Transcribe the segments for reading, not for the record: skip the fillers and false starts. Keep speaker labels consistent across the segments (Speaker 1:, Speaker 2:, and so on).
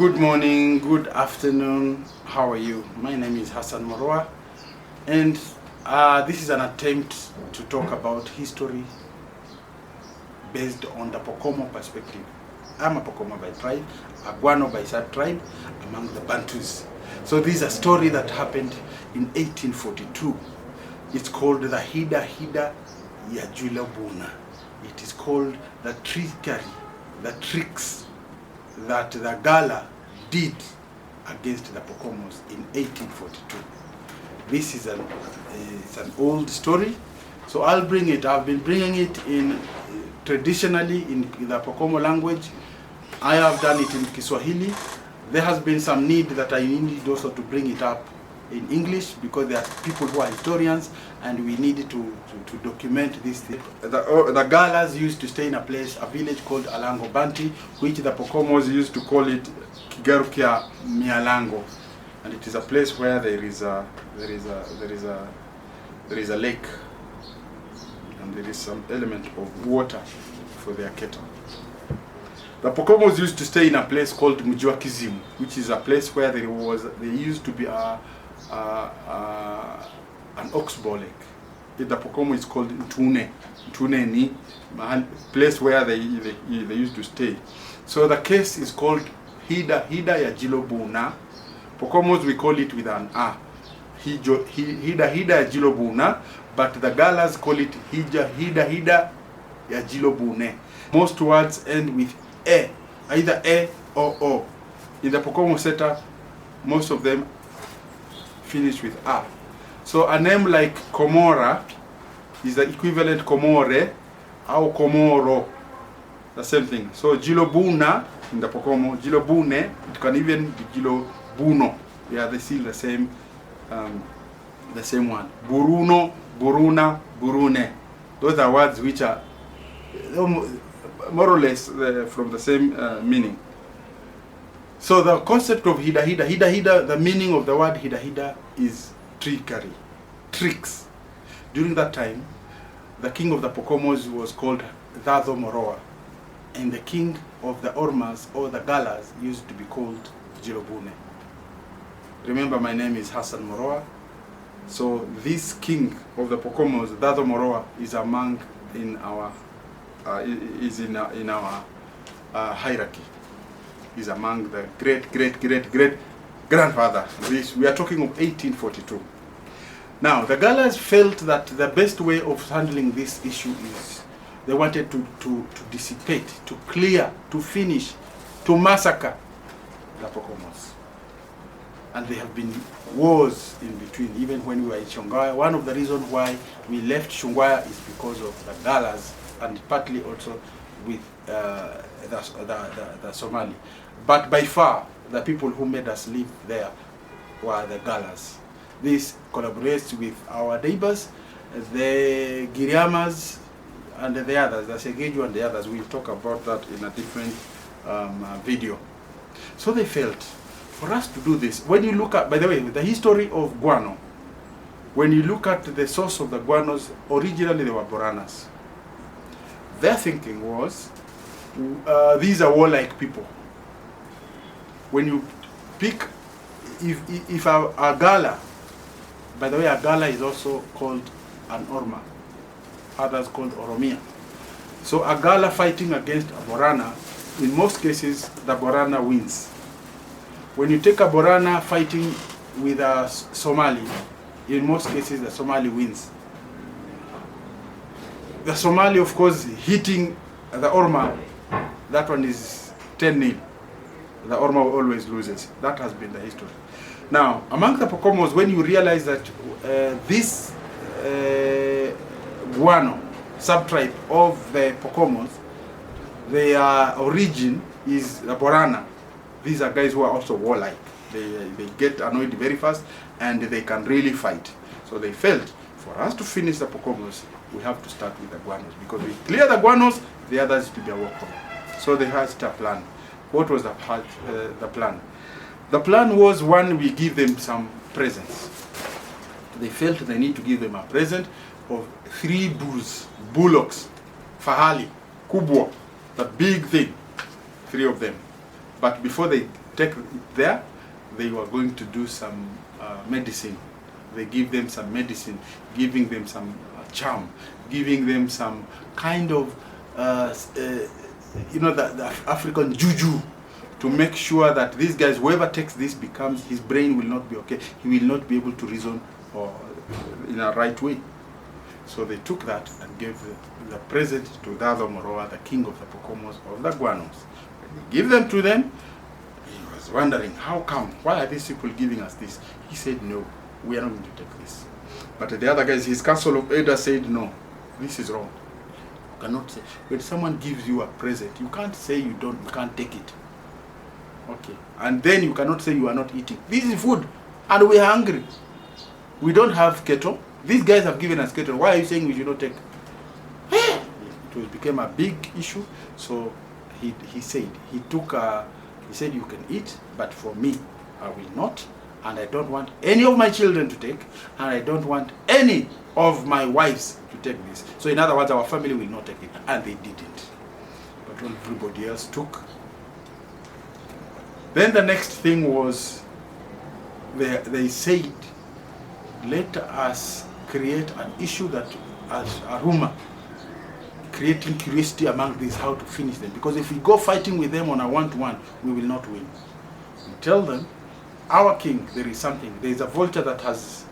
Speaker 1: Good morning, good afternoon, how are you? My name is Hassan Morowa, and this is an attempt to talk about history based on the Pokomo perspective. I'm a Pokomo by tribe, a Gwano by sub-tribe among the Bantus. So this is a story that happened in 1842. It's called the HIDAHIDA Ya Jillo Buna. It is called the trickery, the tricks that the Galla did against the Pokomos in 1842. This is it's an old story, so I'll bring it. I've been bringing it in traditionally in the Pokomo language. I have done it in Swahili. There has been some need that I need also to bring it up in English because there are people who are historians and we needed to document this thing. The Gallas used to stay in a village called Alango Bantu, which the Pokomos used to call it Kigarukia Mialango, and it is a place where there is a lake and there is some element of water for their cattle. The Pokomos used to stay in a place called Mjuakizimu, which is a place where there used to be an oxbow lake. The Pokomo is called Ntune ni place where they used to stay. So the case is called HIDAHIDA Ya Jillo Buna. Pokomos we call it with an A. HIDAHIDA Ya Jillo Buna, but the Gallas call it HIDAHIDA Ya Jillo Bune. Most words end with E, either E or O. In the Pokomo setup, most of them finish with A. So a name like Komora is the equivalent Komore or Komoro, the same thing. So Jillo Buna in the Pokomo, Jillo Bune, it can even be Jillo Buno. They still the same one. Buruno, Buruna, Burune. Those are words which are more or less from the same meaning. So the concept of HIDAHIDA, the meaning of the word HIDAHIDA is trickery, tricks. During that time, the king of the Pokomos was called Hassan Morowa, and the king of the Ormas or the Gallas used to be called Jillo Bune. Remember, my name is Hassan Morowa. So this king of the Pokomos, Hassan Morowa, is among in our hierarchy. Is among the great grandfather. We are talking of 1842. Now the Gallas felt that the best way of handling this issue is they wanted to dissipate, to clear, to finish, to massacre the Pokomos. And there have been wars in between, even when we were in Shungwaya. One of the reasons why we left Shungwaya is because of the Gallas, and partly also with the Somali. But by far, the people who made us live there were the Gallas. This collaborates with our neighbors, the Giriamas, and the others, the Segeju and the others. We'll talk about that in a different video. So they felt, for us to do this, when you look at, by the way, the history of Gwano, when you look at the source of the Gwanos, originally they were Boranas. Their thinking was, these are warlike people. When you pick, if a Galla, by the way, a Galla is also called an Orma, others called Oromia. So a Galla fighting against a Borana, in most cases, the Borana wins. When you take a Borana fighting with a Somali, in most cases, the Somali wins. The Somali, of course, hitting the Orma, that one is 10-0. The Orma always loses. That has been the history. Now, among the Pokomos, when you realize that this Gwano sub-tribe of the Pokomos, their origin is the Borana. These are guys who are also warlike. They get annoyed very fast and they can really fight. So they felt, for us to finish the Pokomos, we have to start with the Gwanos, because we clear the Gwanos, the others to be a walk home. So they had a plan. What was the plan? The plan was, one, we give them some presents. They felt they need to give them a present of 3 bullocks, fahali, kubwa, the big thing, 3 of them. But before they take it there. They were going to do some medicine. They give them some medicine, giving them some charm, giving them some kind of, you know, the African juju, to make sure that these guys, whoever takes this, becomes, his brain will not be okay. He will not be able to reason or in a right way. So they took that and gave the present to Hassan Morowa, the king of the Pokomos, of the Gwanos. When they give them to them, he was wondering, how come? Why are these people giving us this? He said, no, we are not going to take this. But the other guys, his council of elders said, no, this is wrong. You cannot say, when someone gives you a present, you can't say you can't take it. Okay. And then you cannot say you are not eating. This is food, and we are hungry. We don't have kettle. These guys have given us kettle. Why are you saying we should not take? It became a big issue. So he said, he said, you can eat, but for me, I will not. And I don't want any of my children to take, and I don't want any of my wives to take this. So in other words, our family will not take it. And they didn't. But everybody else took. Then the next thing was, they said, let us create an issue that, as a rumor, creating curiosity among these, how to finish them. Because if we go fighting with them on a one-to-one, we will not win. We tell them, our king, there is something. There is a vulture that has,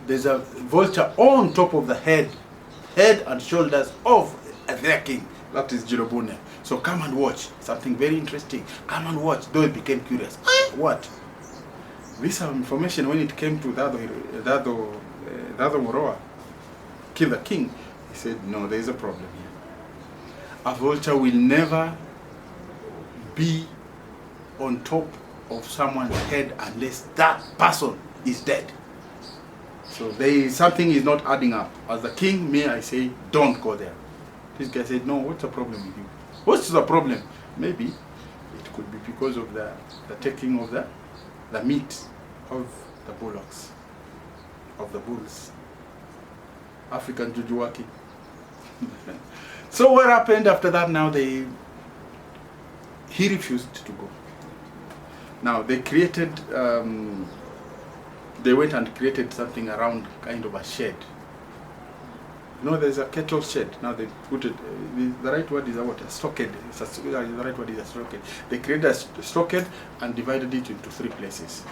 Speaker 1: there's a vulture on top of the head and shoulders of their king. That is Jillo Bune. So come and watch. Something very interesting. Come and watch. Those became curious. What? This information, when it came to Hassan Morowa, kill the king, he said, no, there is a problem here. A vulture will never be on top of someone's head unless that person is dead. So something is not adding up. As the king, I say, don't go there. This guy said, no, what's the problem with you? What's the problem? Maybe it could be because of the taking of the meat of the bullocks, of the bulls. African Jujuwaki. So what happened after that? Now he refused to go. Now they created, they went and created something around, kind of a shed. You know, there's a cattle shed. Now they put it, the right word is what? A stockade. The right word is a stockade. They created a stockade and divided it into 3 places.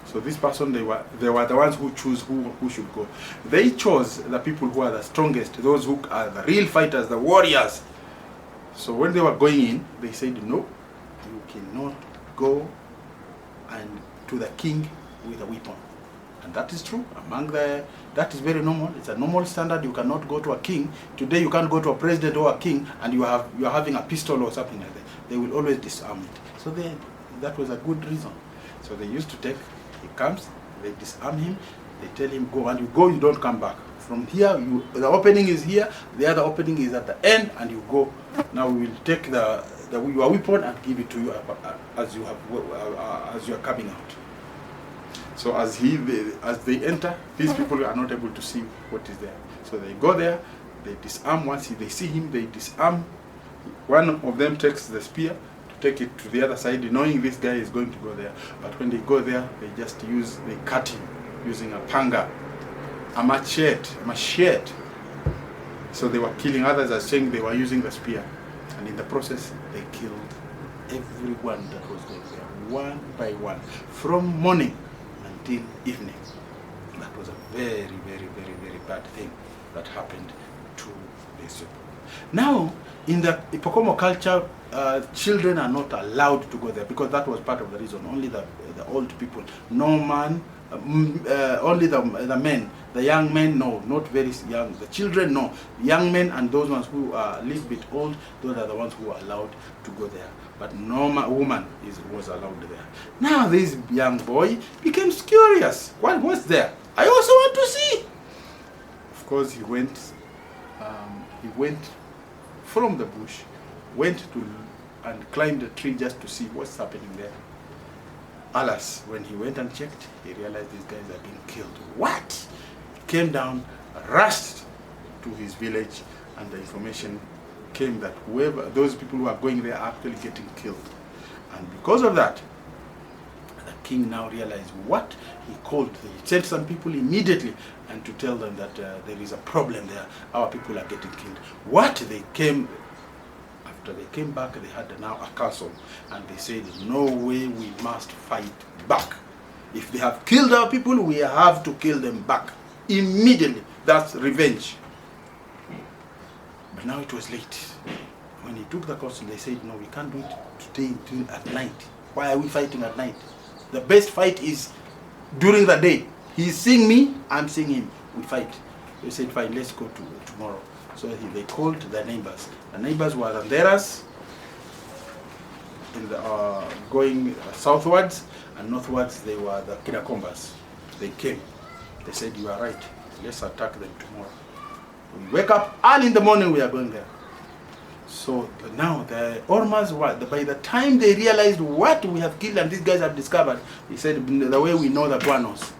Speaker 1: So this person, they were the ones who choose who should go. They chose the people who are the strongest, those who are the real fighters, the warriors. So when they were going in, they said, no, you cannot go and to the king with a weapon. And that is true. That is very normal. It's a normal standard. You cannot go to a king. Today you can't go to a president or a king and you are having a pistol or something like that. They will always disarm it. So that was a good reason. So they used to take, he comes, they disarm him, they tell him go, and you go, you don't come back. From here, the opening is here, the other opening is at the end, and you go. Now we will take your weapon and give it to you as you are coming out. So as they enter, these people are not able to see what is there. So they go there, they disarm. Once they see him, they disarm. One of them takes the spear to take it to the other side, knowing this guy is going to go there. But when they go there, they cut him using a panga, a machete. So they were killing. Others are saying they were using the spear. And in the process, they killed everyone that was going there, one by one, from morning until evening. That was a very, very, very, very bad thing that happened to these people. Now, in the Pokomo culture, children are not allowed to go there because that was part of the reason. Only the old people, no man, only the men. The young men, no, not very young. The children, no. Young men and those ones who are a little bit old, those are the ones who are allowed to go there. But no woman was allowed there. Now this young boy became curious. What was there? I also want to see. Of course, he went from the bush, and climbed a tree just to see what's happening there. Alas, when he went and checked, he realized these guys are being killed. What? Came down, rushed to his village, and the information came that those people who are going there are actually getting killed. And because of that, the king now realized what he called. He sent some people immediately and to tell them that there is a problem there. Our people are getting killed. After they came back, they had now a council, and they said, no way, we must fight back. If they have killed our people, we have to kill them back immediately. That's revenge. But now it was late. When he took the council, they said, no, we can't do it today at night. Why are we fighting at night? The best fight is during the day. He's seeing me, I'm seeing him. We fight. They said, fine, let's go to tomorrow. So they called the neighbors. The neighbors were Anderas, going southwards, and northwards they were the Kinakombas. They came. They said, you are right. Let's attack them tomorrow. We wake up early in the morning, we are going there. So now the Ormas, by the time they realized what we have killed and these guys have discovered, he said, the way we know the Gwanos,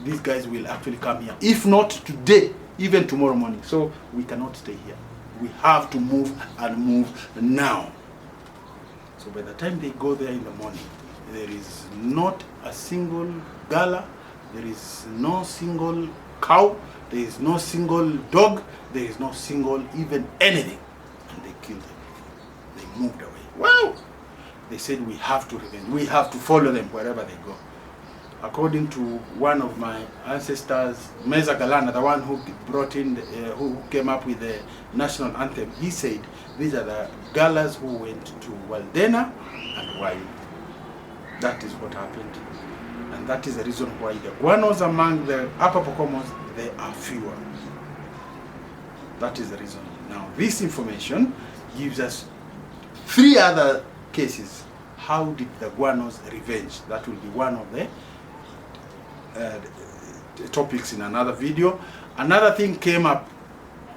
Speaker 1: these guys will actually come here. If not today, even tomorrow morning. So we cannot stay here. We have to move and move now. So by the time they go there in the morning, there is not a single Galla, there is no single cow, there is no single dog, there is no single even anything. And they killed them. They moved away. Wow! They said, we have to revenge. We have to follow them wherever they go. According to one of my ancestors, Meza Galana, the one who brought in, who came up with the national anthem, he said these are the Gallas who went to Waldena and Wai. That is what happened. And that is the reason why the Gwanos among the Upper Pokomos, they are fewer. That is the reason. Now, this information gives us 3 other cases. How did the Gwanos revenge? That will be one of the topics in another video. Another thing came up.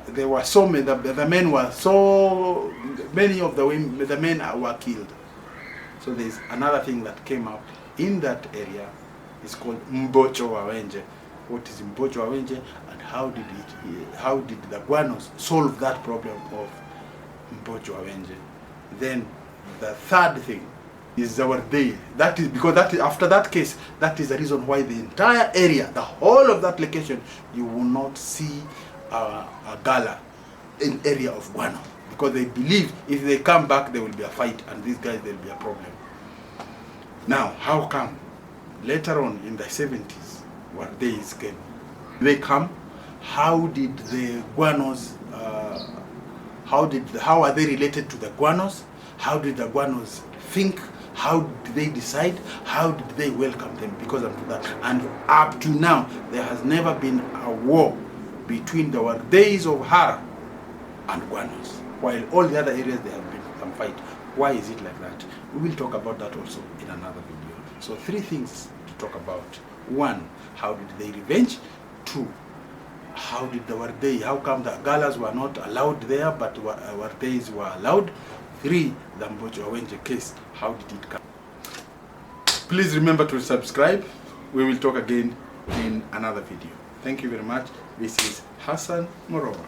Speaker 1: There were so many. The men were so many of the men were killed. So there's another thing that came up in that area. It's called Mbocho Wawenje. What is Mbocho Wawenje, and how did the Gwanos solve that problem of Mbocho Wawenje? Then the third thing is our day. That is because after that case, that is the reason why the entire area, the whole of that location, you will not see a Galla in area of Gwano, because they believe if they come back there will be a fight, and these guys there will be a problem. Now, how come later on in the 70s when days came? They come. How did the Gwanos? How are they related to the Gwanos? How did the Gwanos think? How did they decide? How did they welcome them? Because of that, and up to now, there has never been a war between the days of Hara and Gwanos, while all the other areas there have been some fight. Why is it like that? We will talk about that also in another video. So 3 things to talk about. 1, how did they revenge? 2, how did the Wardei, how come the Gallas were not allowed there but Wardeis were allowed? 3, the Mbocho Wawenje case, how did it come? Please remember to subscribe. We will talk again in another video. Thank you very much. This is Hassan Morowa.